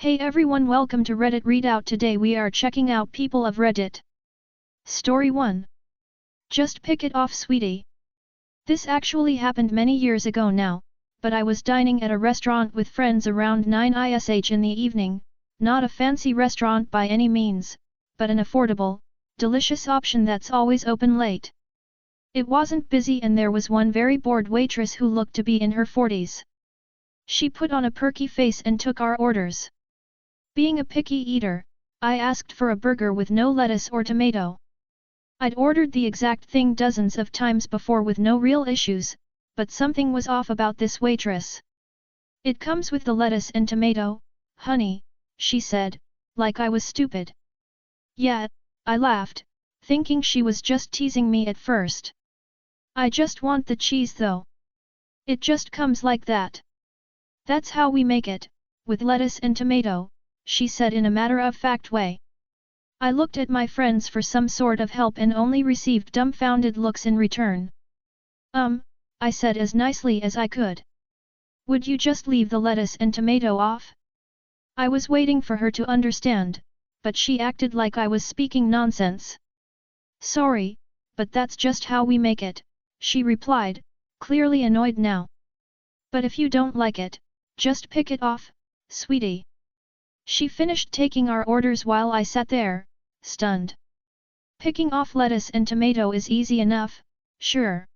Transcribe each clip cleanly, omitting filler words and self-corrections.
Hey everyone, welcome to Reddit Readout. Today we are checking out People of Reddit. Story 1. Just pick it off, sweetie. This actually happened many years ago now, but I was dining at a restaurant with friends around 9ish in the evening, not a fancy restaurant by any means, but an affordable, delicious option that's always open late. It wasn't busy and there was one very bored waitress who looked to be in her 40s. She put on a perky face and took our orders. Being a picky eater, I asked for a burger with no lettuce or tomato. I'd ordered the exact thing dozens of times before with no real issues, but something was off about this waitress. It comes with the lettuce and tomato, honey, she said, like I was stupid. Yeah, I laughed, thinking she was just teasing me at first. I just want the cheese though. It just comes like that. That's how we make it, with lettuce and tomato, she said in a matter-of-fact way. I looked at my friends for some sort of help and only received dumbfounded looks in return. I said as nicely as I could. Would you just leave the lettuce and tomato off? I was waiting for her to understand, but she acted like I was speaking nonsense. Sorry, but that's just how we make it, she replied, clearly annoyed now. But if you don't like it, just pick it off, sweetie. She finished taking our orders while I sat there, stunned. Picking off lettuce and tomato is easy enough, sure.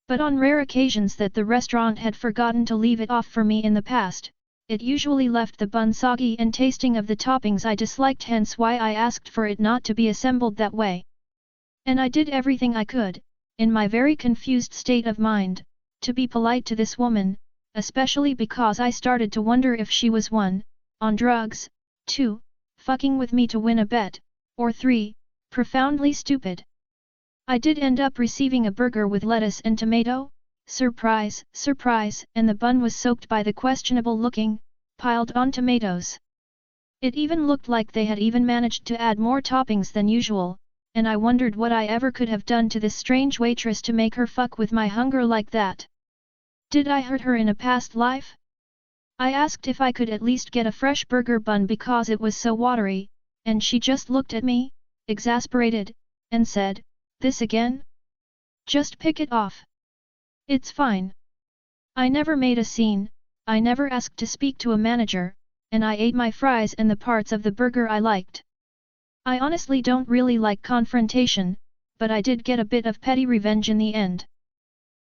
But on rare occasions that the restaurant had forgotten to leave it off for me in the past, it usually left the bun soggy and tasting of the toppings I disliked, hence why I asked for it not to be assembled that way. And I did everything I could, in my very confused state of mind, to be polite to this woman, especially because I started to wonder if she was 1. On drugs, 2. Fucking with me to win a bet, or 3. Profoundly stupid. I did end up receiving a burger with lettuce and tomato, surprise, surprise, and the bun was soaked by the questionable looking, piled on tomatoes. It even looked like they had even managed to add more toppings than usual, and I wondered what I ever could have done to this strange waitress to make her fuck with my hunger like that. Did I hurt her in a past life? I asked if I could at least get a fresh burger bun because it was so watery, and she just looked at me, exasperated, and said, "This again? Just pick it off. It's fine." I never made a scene, I never asked to speak to a manager, and I ate my fries and the parts of the burger I liked. I honestly don't really like confrontation, but I did get a bit of petty revenge in the end.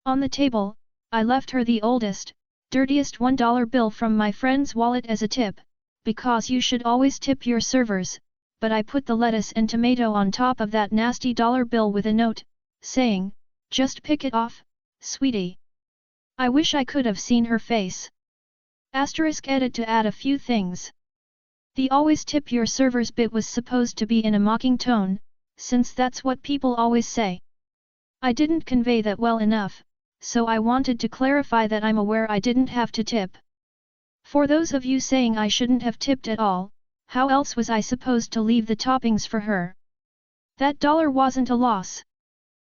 On the table, I left her the oldest, dirtiest $1 bill from my friend's wallet as a tip, because you should always tip your servers, but I put the lettuce and tomato on top of that nasty dollar bill with a note, saying, "Just pick it off, sweetie." I wish I could have seen her face. Edit to add a few things. The always tip your servers bit was supposed to be in a mocking tone, since that's what people always say. I didn't convey that well enough, so I wanted to clarify that I'm aware I didn't have to tip. For those of you saying I shouldn't have tipped at all, how else was I supposed to leave the toppings for her? That dollar wasn't a loss.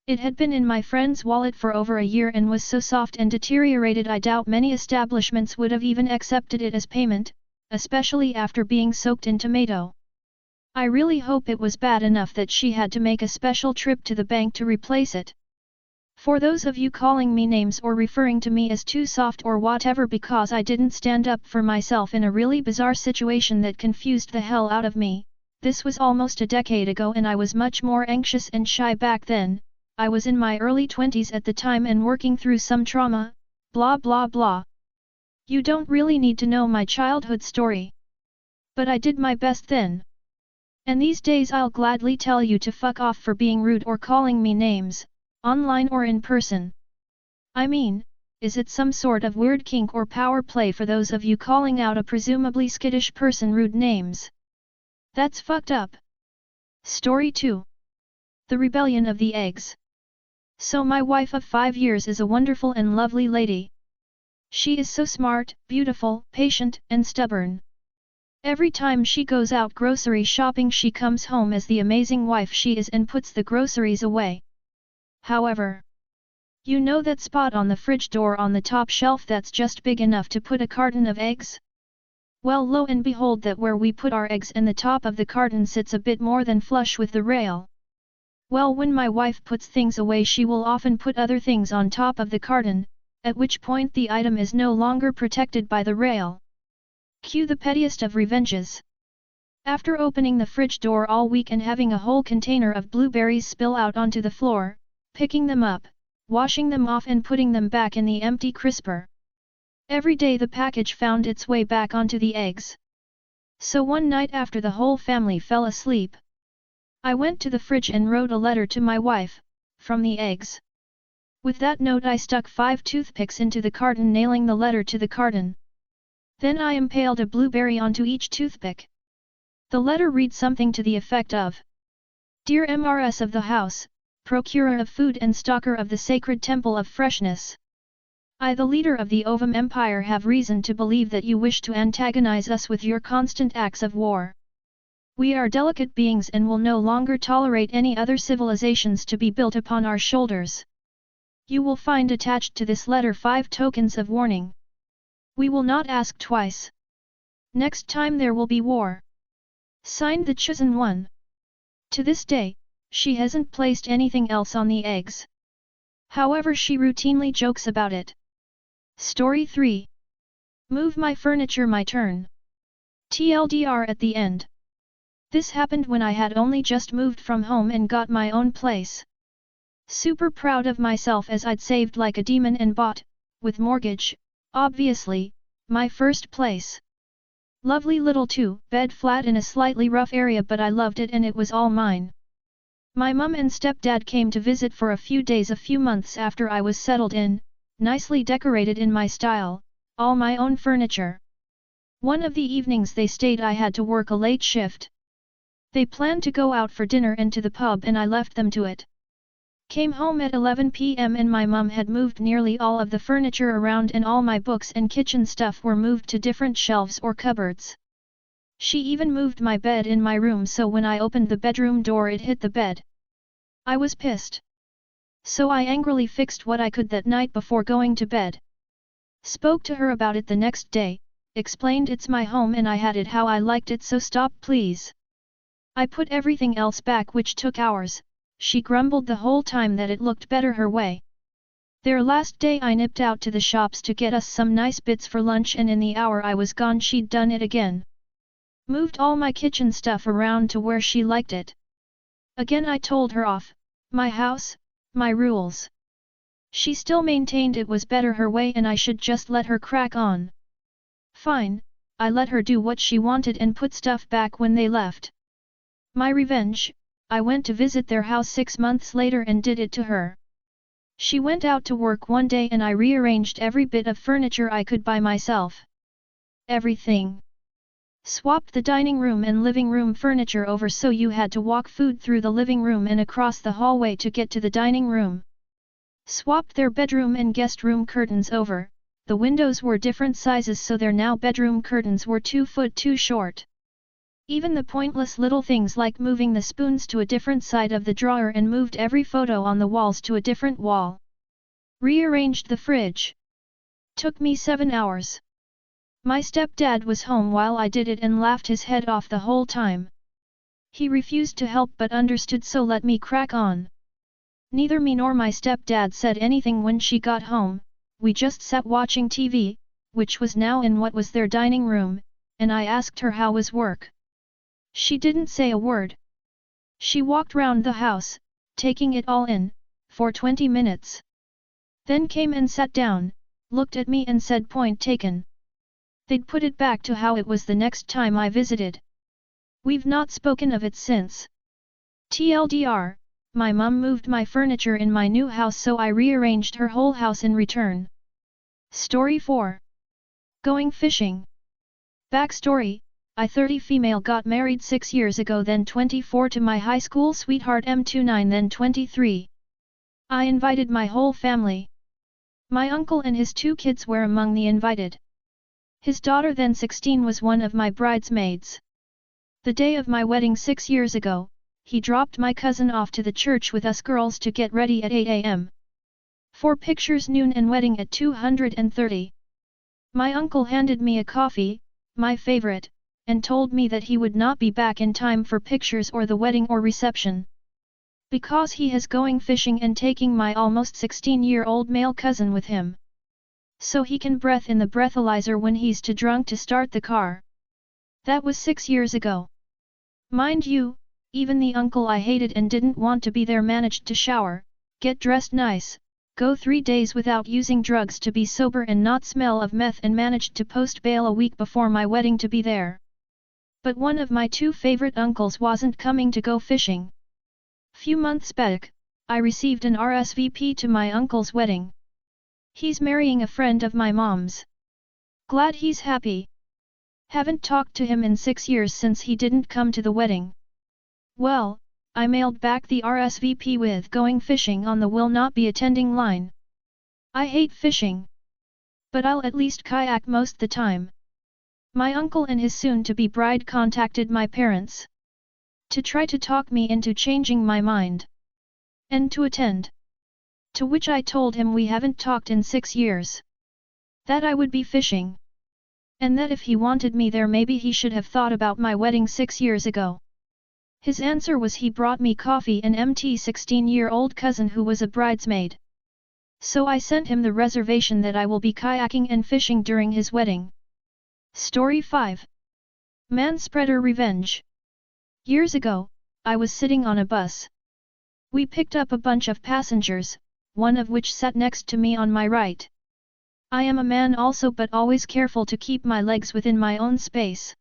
It had been in my friend's wallet for over a year and was so soft and deteriorated I doubt many establishments would have even accepted it as payment, especially after being soaked in tomato. I really hope it was bad enough that she had to make a special trip to the bank to replace it. For those of you calling me names or referring to me as too soft or whatever because I didn't stand up for myself in a really bizarre situation that confused the hell out of me, this was almost a decade ago and I was much more anxious and shy back then. I was in my early 20s at the time and working through some trauma, blah blah blah. You don't really need to know my childhood story. But I did my best then. And these days I'll gladly tell you to fuck off for being rude or calling me names, online or in person. I mean, is it some sort of weird kink or power play for those of you calling out a presumably skittish person rude names? That's fucked up. Story 2. The Rebellion of the Eggs. So my wife of 5 years is a wonderful and lovely lady. She is so smart, beautiful, patient, and stubborn. Every time she goes out grocery shopping she comes home as the amazing wife she is and puts the groceries away. However, you know that spot on the fridge door on the top shelf that's just big enough to put a carton of eggs? Well, lo and behold, that where we put our eggs and the top of the carton sits a bit more than flush with the rail. Well, when my wife puts things away, she will often put other things on top of the carton, at which point the item is no longer protected by the rail. Cue the pettiest of revenges. After opening the fridge door all week and having a whole container of blueberries spill out onto the floor, picking them up, washing them off and putting them back in the empty crisper. Every day the package found its way back onto the eggs. So one night after the whole family fell asleep, I went to the fridge and wrote a letter to my wife, from the eggs. With that note I stuck 5 toothpicks into the carton, nailing the letter to the carton. Then I impaled a blueberry onto each toothpick. The letter read something to the effect of, "Dear MRS of the house, procurer of food and stalker of the sacred temple of freshness. I, the leader of the Ovum Empire, have reason to believe that you wish to antagonize us with your constant acts of war. We are delicate beings and will no longer tolerate any other civilizations to be built upon our shoulders. You will find attached to this letter 5 tokens of warning. We will not ask twice. Next time there will be war. Signed, the Chosen One." To this day, she hasn't placed anything else on the eggs. However, she routinely jokes about it. Story 3. Move my furniture, my turn. TLDR at the end. This happened when I had only just moved from home and got my own place. Super proud of myself as I'd saved like a demon and bought, with mortgage, obviously, my first place. Lovely little 2-bed flat in a slightly rough area, but I loved it and it was all mine. My mum and stepdad came to visit for a few days a few months after I was settled in, nicely decorated in my style, all my own furniture. One of the evenings they stayed, I had to work a late shift. They planned to go out for dinner and to the pub and I left them to it. Came home at 11 p.m. and my mum had moved nearly all of the furniture around and all my books and kitchen stuff were moved to different shelves or cupboards. She even moved my bed in my room, so when I opened the bedroom door it hit the bed. I was pissed. So I angrily fixed what I could that night before going to bed. Spoke to her about it the next day, explained it's my home and I had it how I liked it, so stop please. I put everything else back, which took hours. She grumbled the whole time that it looked better her way. Their last day I nipped out to the shops to get us some nice bits for lunch, and in the hour I was gone she'd done it again. Moved all my kitchen stuff around to where she liked it. Again I told her off, my house, my rules. She still maintained it was better her way and I should just let her crack on. Fine, I let her do what she wanted and put stuff back when they left. My revenge, I went to visit their house 6 months later and did it to her. She went out to work one day and I rearranged every bit of furniture I could by myself. Everything. Swapped the dining room and living room furniture over so you had to walk food through the living room and across the hallway to get to the dining room. Swapped their bedroom and guest room curtains over, the windows were different sizes so their now bedroom curtains were 2 foot too short. Even the pointless little things like moving the spoons to a different side of the drawer and moved every photo on the walls to a different wall. Rearranged the fridge. Took me 7 hours. My stepdad was home while I did it and laughed his head off the whole time. He refused to help but understood, so let me crack on. Neither me nor my stepdad said anything when she got home. We just sat watching TV, which was now in what was their dining room, and I asked her how was work. She didn't say a word. She walked round the house, taking it all in, for 20 minutes. Then came and sat down, looked at me and said, point taken. They'd put it back to how it was the next time I visited. We've not spoken of it since. TLDR, my mum moved my furniture in my new house so I rearranged her whole house in return. Story 4. Going fishing. Backstory. I 30 female got married 6 years ago, then 24 to my high school sweetheart M29, then 23. I invited my whole family. My uncle and his 2 kids were among the invited. His daughter, then 16, was one of my bridesmaids. The day of my wedding 6 years ago, he dropped my cousin off to the church with us girls to get ready at 8 a.m. For pictures noon and wedding at 2:30. My uncle handed me a coffee, my favorite, and told me that he would not be back in time for pictures or the wedding or reception. Because he is going fishing and taking my almost 16-year-old male cousin with him. So he can breathe in the breathalyzer when he's too drunk to start the car. That was 6 years ago. Mind you, even the uncle I hated and didn't want to be there managed to shower, get dressed nice, go 3 days without using drugs to be sober and not smell of meth, and managed to post bail a week before my wedding to be there. But one of my 2 favorite uncles wasn't coming to go fishing. Few months back, I received an RSVP to my uncle's wedding. He's marrying a friend of my mom's. Glad he's happy. Haven't talked to him in 6 years since he didn't come to the wedding. Well, I mailed back the RSVP with going fishing on the will not be attending line. I hate fishing. But I'll at least kayak most the time. My uncle and his soon-to-be bride contacted my parents to try to talk me into changing my mind and to attend. To which I told him we haven't talked in 6 years. That I would be fishing. And that if he wanted me there maybe he should have thought about my wedding 6 years ago. His answer was he brought me coffee and MT 16-year-old cousin who was a bridesmaid. So I sent him the reservation that I will be kayaking and fishing during his wedding. Story 5. Man-spreader revenge. Years ago, I was sitting on a bus. We picked up a bunch of passengers, one of which sat next to me on my right. I am a man also, but always careful to keep my legs within my own space.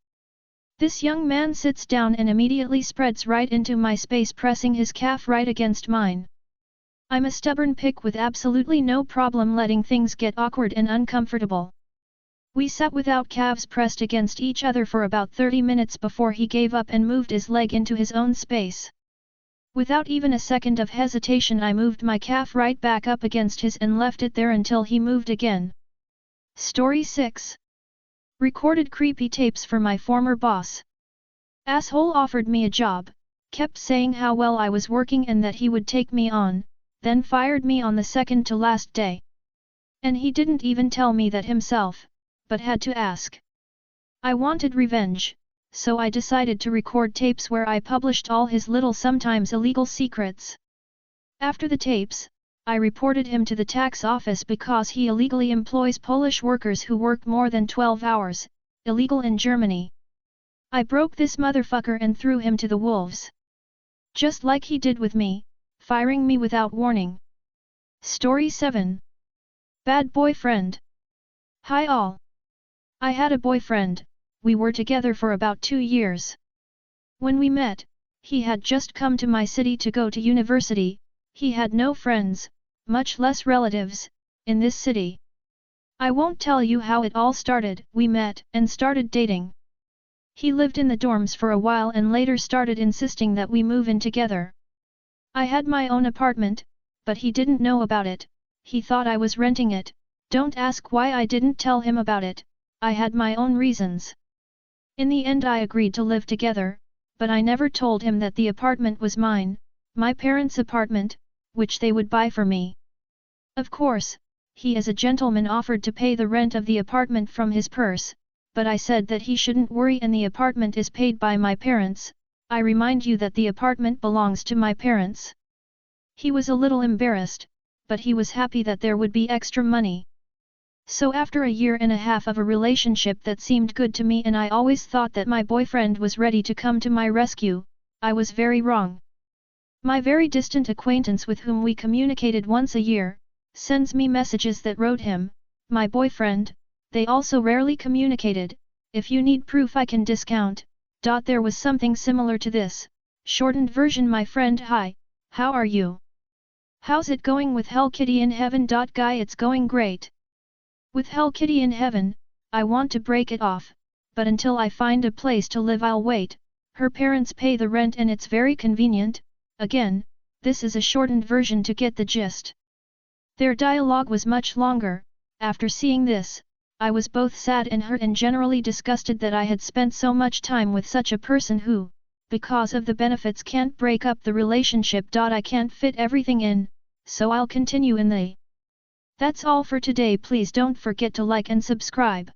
This young man sits down and immediately spreads right into my space, pressing his calf right against mine. I'm a stubborn pick with absolutely no problem letting things get awkward and uncomfortable. We sat without calves pressed against each other for about 30 minutes before he gave up and moved his leg into his own space. Without even a second of hesitation I moved my calf right back up against his and left it there until he moved again. Story 6. Recorded creepy tapes for my former boss. Asshole offered me a job, kept saying how well I was working and that he would take me on, then fired me on the second to last day. And he didn't even tell me that himself, but had to ask. I wanted revenge, so I decided to record tapes where I published all his little sometimes illegal secrets. After the tapes, I reported him to the tax office because he illegally employs Polish workers who work more than 12 hours, illegal in Germany. I broke this motherfucker and threw him to the wolves. Just like he did with me, firing me without warning. Story 7. Bad boyfriend. Hi all. I had a boyfriend, we were together for about 2 years. When we met, he had just come to my city to go to university, he had no friends, much less relatives, in this city. I won't tell you how it all started. We met and started dating. He lived in the dorms for a while and later started insisting that we move in together. I had my own apartment, but he didn't know about it, he thought I was renting it. Don't ask why I didn't tell him about it, I had my own reasons. In the end I agreed to live together, but I never told him that the apartment was mine, my parents' apartment, which they would buy for me. Of course, he as a gentleman offered to pay the rent of the apartment from his purse, but I said that he shouldn't worry and the apartment is paid by my parents. I remind you that the apartment belongs to my parents. He was a little embarrassed, but he was happy that there would be extra money. So after a year and a half of a relationship that seemed good to me and I always thought that my boyfriend was ready to come to my rescue, I was very wrong. My very distant acquaintance with whom we communicated once a year, sends me messages that wrote him, my boyfriend, they also rarely communicated, if you need proof I can discount. There was something similar to this, shortened version: my friend, hi, how are you? How's it going with Hell Kitty in heaven? Guy, it's going great. With Hell Kitty in heaven, I want to break it off, but until I find a place to live I'll wait. Her parents pay the rent and it's very convenient. Again, this is a shortened version to get the gist. Their dialogue was much longer. After seeing this, I was both sad and hurt and generally disgusted that I had spent so much time with such a person who, because of the benefits, can't break up the relationship. I can't fit everything in, so I'll continue in the. That's all for today. Please don't forget to like and subscribe.